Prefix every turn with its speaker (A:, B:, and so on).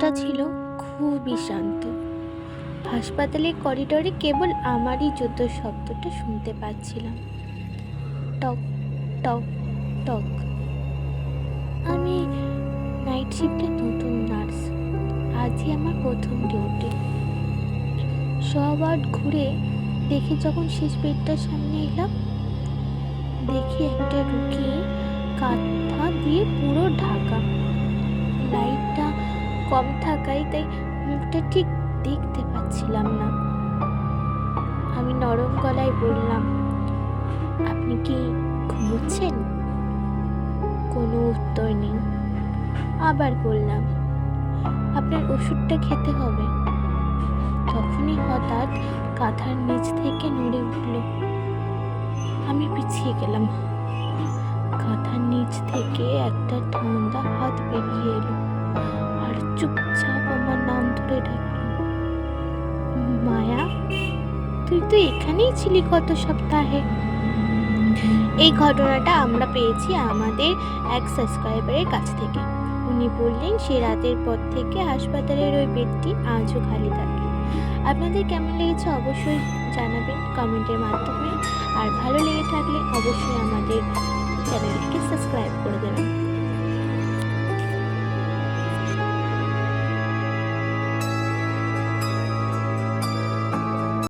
A: রাতটা ছিল খুবই শান্ত। হাসপাতালের করিডোরে কেবল আমারই জুতোর শব্দটা শুনতে পাচ্ছিলাম, টক টক টক। আমি নাইট শিফটে নতুন নার্স, আজই আমার প্রথম ডিউটি। সব ওয়ার্ড ঘুরে দেখে যখন শেষ বেডটার সামনে এলাম, দেখি একটা রুগী কাঁথা দিয়ে পুরো ঢাকা। লাইটটা কম থাকায় তাই মুখটা ঠিক দেখতে পাচ্ছিলাম না। আমি নরম গলায় বললাম, আপনি কি ঘুমোচ্ছেন? কোনো উত্তর নেই। আবার বললাম, আপনার ওষুধটা খেতে হবে। তখনই হঠাৎ কাঁথার নিচ থেকে নড়ে উঠল। আমি পিছিয়ে গেলাম। কাঁথার নিচ থেকে একটা ঠান্ডা হাত বেরিয়ে এলো আর চুপচাপ আমার নাম ধরে ডাকল, মায়া, তুই তো এখানেই ছিলি গত সপ্তাহে। এই ঘটনাটা আমরা পেয়েছি আমাদের এক সাবস্ক্রাইবারের কাছ থেকে। উনি বললেন সে রাতের পর থেকে হাসপাতালের ওই বেডটি আজও খালি থাকে। আপনাদের কেমন লেগেছে অবশ্যই জানাবেন কমেন্টের মাধ্যমে। আর ভালো লেগে থাকলে অবশ্যই আমাদের চ্যানেলটিকে সাবস্ক্রাইব